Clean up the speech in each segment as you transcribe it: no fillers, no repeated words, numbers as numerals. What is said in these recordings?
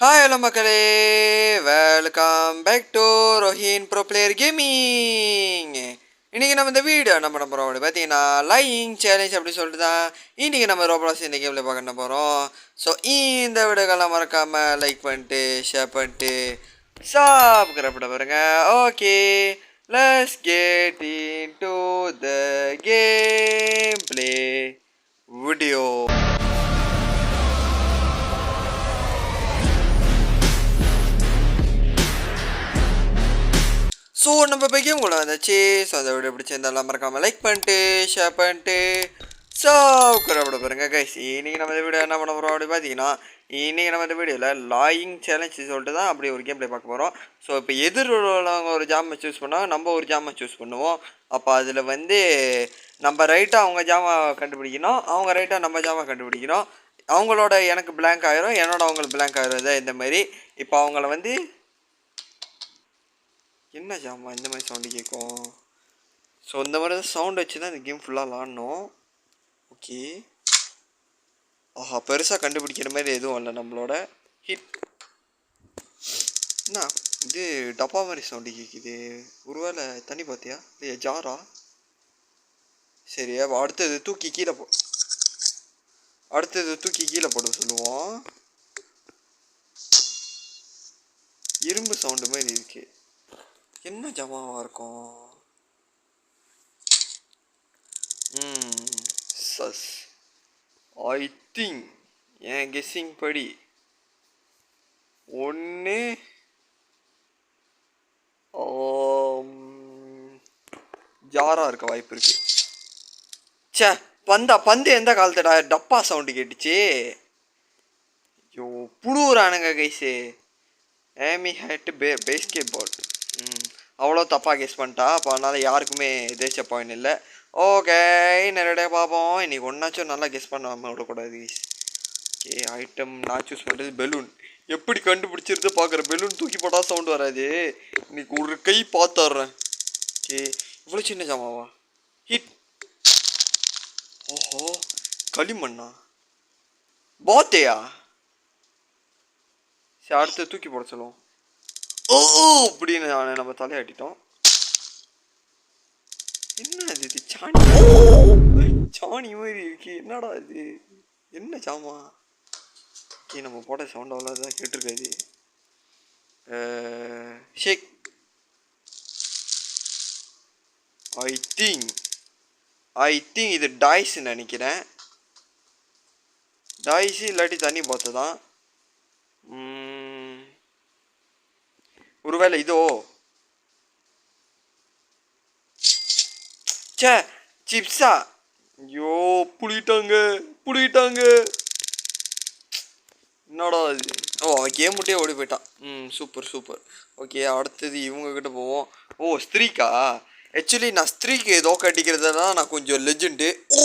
Hi hello மக்களே, welcome back to Rohin pro player gaming. இன்றைக்கி நம்ம இந்த வீடியோ என்ன பண்ண போகிறோம் அப்படி பார்த்தீங்கன்னா லையிங் சேலஞ்ச் அப்படி சொல்லிட்டு தான் இன்றைக்கி நம்ம ரோப்ளாக்ஸ் இந்த கேமில் பார்க்க போகிறோம். ஸோ இந்த வீடியோக்கெல்லாம் மறக்காமல் லைக் பண்ணிட்டு ஷேர் பண்ணிட்டு சப்ஸ்கிரைப் பண்ண பாருங்க. Okay, let's get into the game play video. So நம்ம இப்போ கேம் கூட வந்தாச்சு. ஸோ அதை விட பிடிச்சிருந்தாலும் மறக்காமல் லைக் பண்ணிட்டு ஷேர் பண்ணிட்டு சப்ஸ்கிரைப் பண்ண பாருங்க கைஸ். இன்றைக்கி நம்ம இந்த வீடியோ என்ன பண்ண போகிறோம் அப்படி பார்த்தீங்கன்னா, இன்றைக்கி நம்ம இந்த வீடியோவில் லாயிங் சேலஞ்ச் சொல்லிட்டு தான் அப்படி ஒரு கேம் ப்ளே பார்க்க போகிறோம். ஸோ இப்போ எதிர்வுள்ளவங்க ஒரு ஜாமை சூஸ் பண்ணால் நம்ம ஒரு ஜாமை சூஸ் பண்ணுவோம். அப்போ அதில் வந்து நம்ம ரைட்டாக அவங்க ஜாமை கண்டுபிடிக்கணும், அவங்க ரைட்டாக நம்ம ஜாமை கண்டுபிடிக்கணும். அவங்களோட எனக்கு பிளாங்க் ஆயிரும், என்னோட அவங்களுக்கு பிளாங்க் ஆயிரும். இதை இந்த மாதிரி இப்போ அவங்கள வந்து என்ன ஜாமா இந்த மாதிரி சவுண்டு கேட்கும். ஸோ இந்த மாதிரி தான் சவுண்ட் வச்சு தான் இந்த கேம் ஃபுல்லாக விளாட்ணும். ஓகே, ஆஹா, பெருசாக கண்டுபிடிக்கிற மாதிரி எதுவும் இல்லை. நம்மளோட ஹிட் என்ன இது டப்பா மாதிரி சவுண்டு கேட்குது. ஒருவேளை தண்ணி பார்த்தியா இல்லையா ஜாரா? சரி, அப்போ அடுத்தது தூக்கி கீழே போட சொல்லுவோம். இரும்பு சவுண்டு மாதிரி இருக்கு. என்ன ஜமாவாக இருக்கும்? சஸ் ஐ திங்க் என் கெஸ்ஸிங் படி ஒன்று ஜாராக இருக்க வாய்ப்பு இருக்கு. சே, பந்து எந்த காலத்தடா டப்பா சவுண்டு கேட்டுச்சு. ஐயோ, புழுவுறானுங்க கைஸு. ஏமி ஹேட்டு பேஸ்கெட் பால். அவ்வளோ தப்பாக கெஸ் பண்ணிட்டா. அப்போ அதனால் யாருக்குமே தேசிய பாயிண்ட் இல்லை. ஓகே, நேரடியாக பார்ப்போம். இன்றைக்கி ஒன்றாச்சும் நல்லா கெஸ் பண்ணாமல் விடக்கூடாது. ஓகே, ஐட்டம் நான் சூஸ் பண்ணுறது பெலூன். எப்படி கண்டுபிடிச்சிருந்து பார்க்குறேன். பெலூன் தூக்கி போட்டால் சவுண்டு வராது. இன்றைக்கி ஒரு கை பார்த்துட்றேன். ஓகே, இவ்வளோ சின்ன ஜாமாவா? ஹிட். ஓஹோ, களிமண்ணா? பாத்தையா? சரி, அடுத்து தூக்கி போட சொல்லுவோம். ஓ அப்படின்னு நம்ம தலையாட்டிட்டோம். என்ன இது சாணி மாதிரி இருக்கு. என்னடா இது, என்ன சாமா? ஓகே, நம்ம போட்ட சவுண்ட் அவ்வளோதான் கேட்டிருக்காது. ஷேக். ஐ திங்க் இது டாய்ஸ்ன்னு நினைக்கிறேன். டாய்ஸ் இல்லாட்டி தண்ணி பார்த்து தான். ஒருவேளை இதோ சே சிப்ஸா? ஐயோ, புளிட்டாங்க. என்னடா இது? ஓ, அவன் கேம் முட்டையே ஓடி போயிட்டான். சூப்பர். ஓகே, அடுத்தது இவங்கக்கிட்ட போவோம். ஓ, ஸ்திரீக்கா? ஆக்சுவலி நான் ஸ்திரீக்கு ஏதோ கட்டிக்கிறது தான் நான் கொஞ்சம் லெஜெண்டு. ஓ,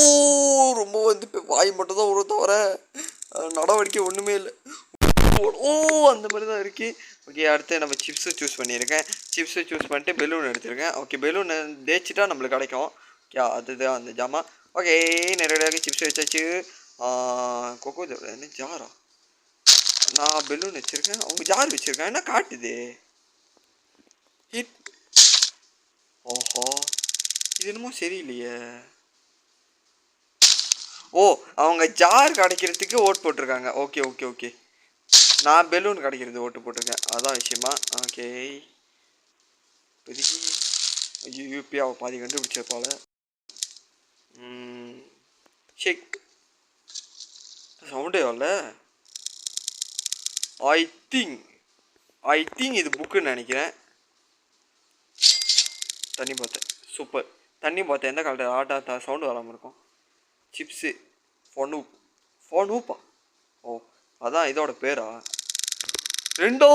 ரொம்ப வந்து இப்போ வாய் மட்டும் தான் ஒரு தவிர நடவடிக்கை ஒன்றுமே இல்லை. ஓ, அந்த மாதிரி தான் இருக்கு. ஓகே, அடுத்து நம்ம சிப்ஸை சூஸ் பண்ணியிருக்கேன். சிப்ஸை சூஸ் பண்ணிட்டு பெலூன் எடுத்திருக்கேன். ஓகே, பெலூன் தேய்ச்சிட்டா நம்மளுக்கு கிடைக்கும். ஓகே, அதுதான் அந்த ஜாமா. ஓகே, நேரடியாக சிப்ஸ் வச்சாச்சு. கொக்கோ என்ன ஜாரா? நான் பெலூன் வச்சுருக்கேன், அவங்க ஜார் வச்சுருக்கேன். என்ன காட்டுது? ஹிட். ஓஹோ, இது என்னமோ சரியில்லையே. ஓ, அவங்க ஜார் கிடைக்கிறதுக்கு ஓட் போட்டிருக்காங்க. ஓகே, நான் பெலூன் கிடைக்கிறது ஓட்டு போட்டிருக்கேன். அதான் விஷயமா. ஓகே, இப்போதைக்கு ஐயோ யூபியா பாதி கண்டுபிடிச்சப்பால. ஷேக் சவுண்டே வரல. ஐ திங்க் இது புக்குன்னு நினைக்கிறேன். தண்ணி பார்த்தேன். சூப்பர், தண்ணி பார்த்தேன். எந்த காலத்தில் ஆட்டா சவுண்டு வராமல் இருக்கும். Chips phone ஊப்பா? ஓ, அதான் இதோட பேரா? ரெண்டோ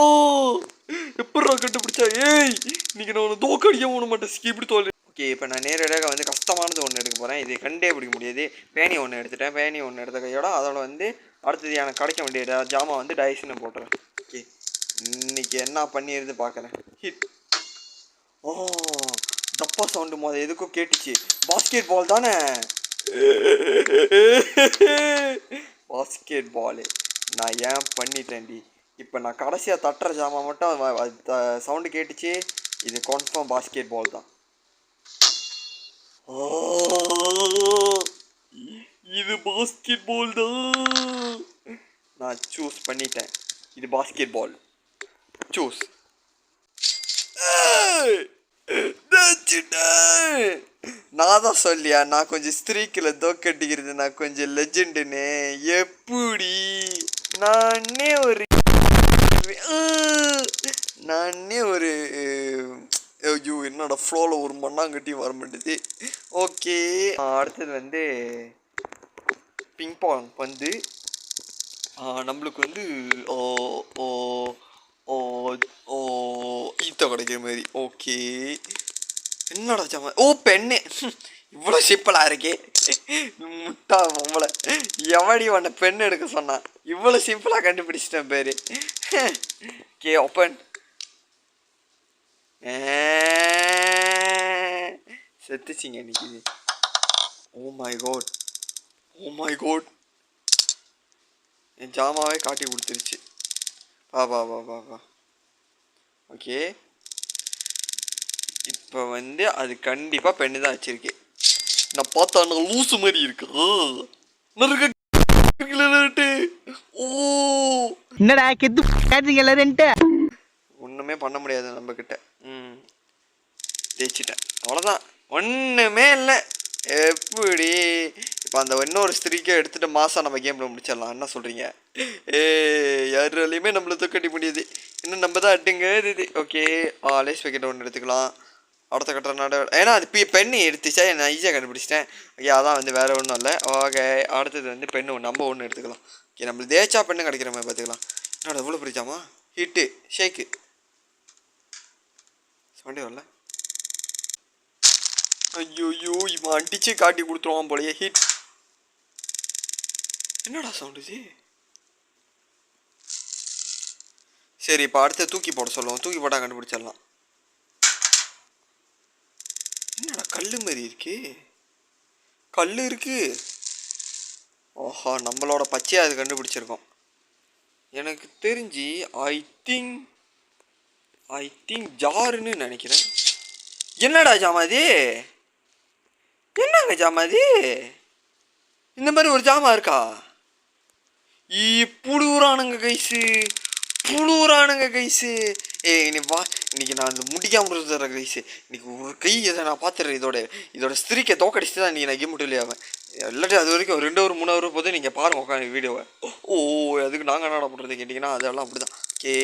எப்படா கண்டுபிடிச்சா? ஏய், இன்னைக்கு நான் ஒன்று தோக்கடிக்க போன மாட்டேன். இப்படி தோல். ஓகே, இப்போ நான் நேரடியாக வந்து கஷ்டமானது ஒன்று எடுக்க போகிறேன். இது கண்டே பிடிக்க முடியாது. பேனி ஒன்று எடுத்துட்டேன். பேனி ஒன்று எடுத்த கையோட அதோட வந்து அடுத்தது எனக்கு கிடைக்க வேண்டிய ஜாமா வந்து டைஸ்ன்னு போட்டுறேன். ஓகே, இன்னைக்கு என்ன பண்ணிடுது பார்க்குறேன். ஹிட். ஓ, டப்பா சவுண்டு மொதல் எதுக்கும் கேட்டுச்சு. பாஸ்கெட் பால் தானே? பாஸ்கெட் பாலு நான் ஏன் பண்ணிட்டேன்டி. இப்போ நான் கடைசியாக தட்டுற ஜாமான் மட்டும் சவுண்டு கேட்டுச்சு. இது கன்ஃபார்ம் பாஸ்கெட் பால் தான். இது பாஸ்கெட் பால் தான். நான் சூஸ் பண்ணிட்டேன். இது பாஸ்கெட் பால். சூஸ். நான் தான் சொல்லியா, நான் கொஞ்சம் ஸ்திரீக்கில் தோக்கட்டிக்கிறது, நான் கொஞ்சம் லெஜெண்டுன்னு. எப்படி நானே ஒரு ஐயோ என்னோட ஃப்ளோவில் ஒரு மண்ணாங்கட்டியும் வர மாட்டேது. ஓகே, அடுத்தது வந்து பிங் பாங் வந்து நம்மளுக்கு வந்து ஈத்த கிடைக்கிற மாதிரி. ஓகே, என்னடா ஜாமா? ஓ பெண்ணு, இவ்வளோ சிம்பிளாக இருக்கே. முட்டா பொம்பளை, எவடி உன்னை பெண் எடுக்க சொன்னான்? இவ்வளோ சிம்பிளாக கண்டுபிடிச்சிட்டேன் பேர். Okay, open. செத்துச்சிங்க இன்னைக்கு. Oh my God, oh my God, என் ஜாமாவே காட்டி கொடுத்துருச்சு. வா. ஓகே, இப்போ வந்து அது கண்டிப்பாக பெண்ணு தான் வச்சிருக்கு. நான் பார்த்தா நான் லூசு மாதிரி இருக்கு. என்னடா கெத்து ஒன்றுமே பண்ண முடியாது நம்ம கிட்ட. தேய்ச்சிட்டேன், அவ்வளோதான், ஒன்றுமே இல்லை. எப்படி இப்போ அந்த இன்னொரு ஸ்திரீக்கை எடுத்துகிட்டு மாதம் நம்ம கேமில் முடிச்சிடலாம். என்ன சொல்கிறீங்க? யாராலையுமே நம்மளை தூக்கட்டி முடியுது. இன்னும் நம்ம தான் அட்டுங்க இது. ஓகே, லேஸ் பேக்கெட் ஒன்று எடுத்துக்கலாம். அடுத்த கட்டுற நாடு, ஏன்னா அது பெண்ணு எடுத்துச்சா, நான் ஈஸியாக கண்டுபிடிச்சிட்டேன். ஓகே, அதான் வந்து வேறு ஒன்றும் இல்லை. ஓகே, அடுத்தது வந்து பெண்ணு நம்ம ஒன்று எடுத்துக்கலாம். ஓகே, நம்மளுக்கு தேய்ச்சா பெண்ணு கிடைக்கிற மாதிரி பார்த்துக்கலாம். என்னோட எவ்வளோ பிடிச்சாமா? ஹிட்டு ஷேக்கு சண்டே வரல. ஐயோ இவன் அடிச்சு காட்டி கொடுத்துருவான் போலயே. ஹிட். என்னடா சவுண்ட் இது? சரி, இப்போ அடுத்து தூக்கி போட சொல்லுவோம். தூக்கி போட்டால் கண்டுபிடிச்சிடலாம். என்னடா கல் மாதிரி இருக்கு? கல் இருக்கு. ஓஹா, நம்மளோட பச்சையாக அது கண்டுபிடிச்சிருக்கோம். எனக்கு தெரிஞ்சு ஐ திங்க் ஜாருன்னு நினைக்கிறேன். என்னடா ஜாமாதி? என்னங்க ஜாமாதி? இந்த மாதிரி ஒரு ஜாமா இருக்கா? புழுவுறானுங்க கைஸு. நீ வா, இன்னைக்கு நான் முடிக்காமல் தர கைஸு. இன்னைக்கு ஒரு கை இதை நான் பார்த்துறேன். இதோட ஸ்திரீக்கை தோக்கடிச்சு தான் இன்றைக்கி நான் கேம் மட்டும் இல்லையா இல்லாட்டி அது வரைக்கும் 2 hour 3 hour போது நீங்கள் பாருங்கள் உட்காந்து வீடியோவை. அதுக்கு நாங்கள் என்னடா பண்ணுறது கேட்டிங்கன்னா அதெல்லாம் அப்படி தான். ஓகே,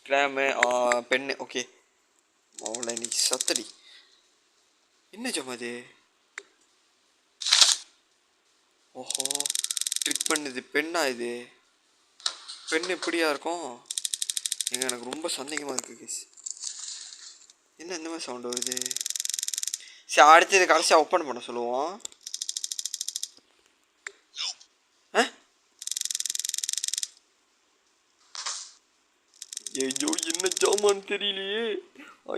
கிராமு பெண்ணு. ஓகே, அவ்வளோ இன்னைக்கு சத்தடி. என்ன ஜாமா அது? ஓஹோ, ட்ரிக் பண்ணுது. பெண்ணா இது? பெண் எப்படியா இருக்கும்? எனக்கு ரொம்ப சந்தேகமாக இருக்குது கேஸ். என்ன இந்த மாதிரி சவுண்டு வருது? சரி, அடுத்தது கடைசியாக ஓப்பன் பண்ண சொல்லுவோம். ஐயோ என்ன ஜாமான்னு தெரியலையே.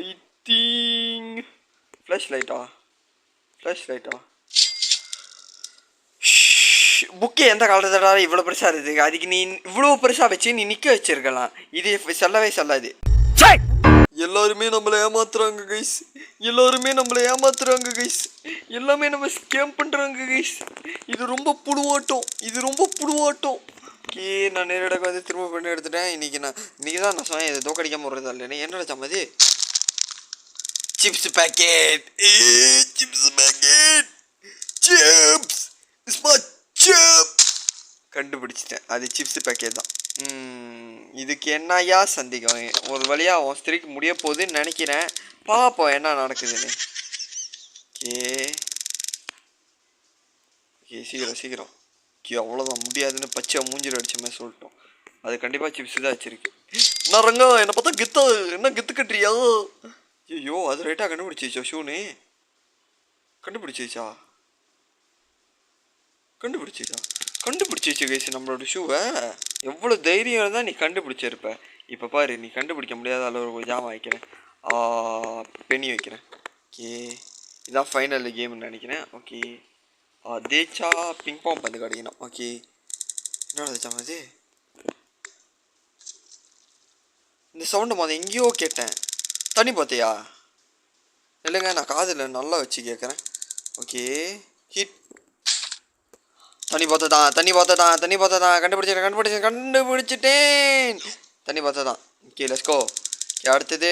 ஐ திங்க் ஃப்ளாஷ் லைட்டா? புக்கே எந்த காலத்தோட இவ்வளோ பெருசாக இருக்குது? அதுக்கு நீ இவ்வளோ பெருசாக வச்சு நீ நிற்க வச்சிருக்கலாம். இது செல்லவே செல்லாது. எல்லாருமே நம்மளை ஏமாத்துறாங்க கைஸ். எல்லாமே நம்ம ஸ்கேம் பண்ணுறாங்க கைஸ். இது ரொம்ப புழுவாட்டம். ஓகே, நான் நேரடியாக வந்து திரும்ப பண்ணி எடுத்துட்டேன். இன்றைக்கி தான் நான் சொன்னேன், இதை தோக்கடிக்காமல் வருது இல்லைன்னு. என்னடா சம்மதி? Chips packet. கண்டுபிடிச்சிட்டேன், அது சிப்ஸ் பேக்கெட் தான். இதுக்கு என்னையா சந்தேகம்? ஒரு வழியாக உன் ஸ்திரீக்கு முடிய போகுதுன்னு நினைக்கிறேன். பார்ப்போம் என்ன நடக்குதுன்னு. ஓகே, சீக்கிரம். ஓகே, அவ்வளோதான், முடியாதுன்னு பச்சை மூஞ்சில் அடித்த மாதிரி சொல்லிட்டோம். அது கண்டிப்பாக சிப்ஸ் தான் வச்சிருக்கு. நான் ரங்கா என்னை பார்த்தா கெத்து கட்டுறியா? ஐயோ, அது ரைட்டாக கண்டுபிடிச்சிச்சா? ஷூனு கண்டுபிடிச்சிச்சா கைஸ் நம்மளோட ஷூவை. எவ்வளோ தைரியம் தான் நீ கண்டுபிடிச்சிருப்ப. இப்போ பாரு, நீ கண்டுபிடிக்க முடியாத அளவு ஒரு ஜாமான் வைக்கிறேன், பெண்ணி வைக்கிறேன். ஓகே, இதான் ஃபைனல் கேம்னு நினைக்கிறேன். ஓகே, தேய்ச்சா பிங் பாங் பந்து கிடைக்கணும். ஓகே, என்னோட ஜாமான் இது? இந்த சவுண்டை மொதல் எங்கேயோ கேட்டேன். தண்ணி பார்த்தியா? இல்லைங்க, நான் காதில் நல்லா வச்சு கேட்குறேன். Okay, hit. தண்ணி பார்த்ததான் கண்டுபிடிச்சிட்டேன். தண்ணி பார்த்ததான். Okay, let's go. ஓகே, அடுத்தது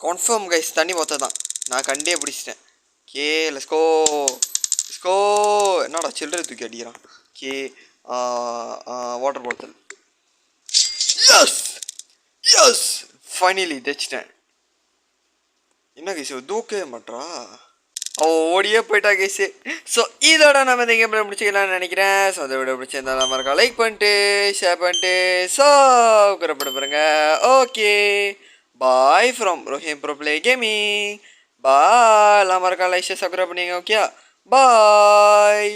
கன்ஃபார்ம் கைஸ், தண்ணி பார்த்ததான். நான் கண்டே பிடிச்சிட்டேன். Okay, let's go. என்னடா சில்லறை தூக்கி அடிக்கிறான். Okay, water bottle. Yes finally தச்சிட்டேன். என்ன கைஸ் தூக்கவே மாட்றா, ஓடியே போயிட்டா கைஸு. ஸோ இதோட நம்ம இந்த கேமில் முடிச்சுக்கலாம்னு நினைக்கிறேன். ஸோ அதை விட பிடிச்சிருந்தா நம்ம லைக் பண்ணிட்டு ஷேர் பண்ணிட்டு சப்ஸ்கிரைப் பாருங்க. Okay, bye from Rohim bro play gaming. Bye, எல்லாம் மறக்காம லைக் சப்ஸ்கிரைப் பண்ணிங்க. ஓகே, பாய்.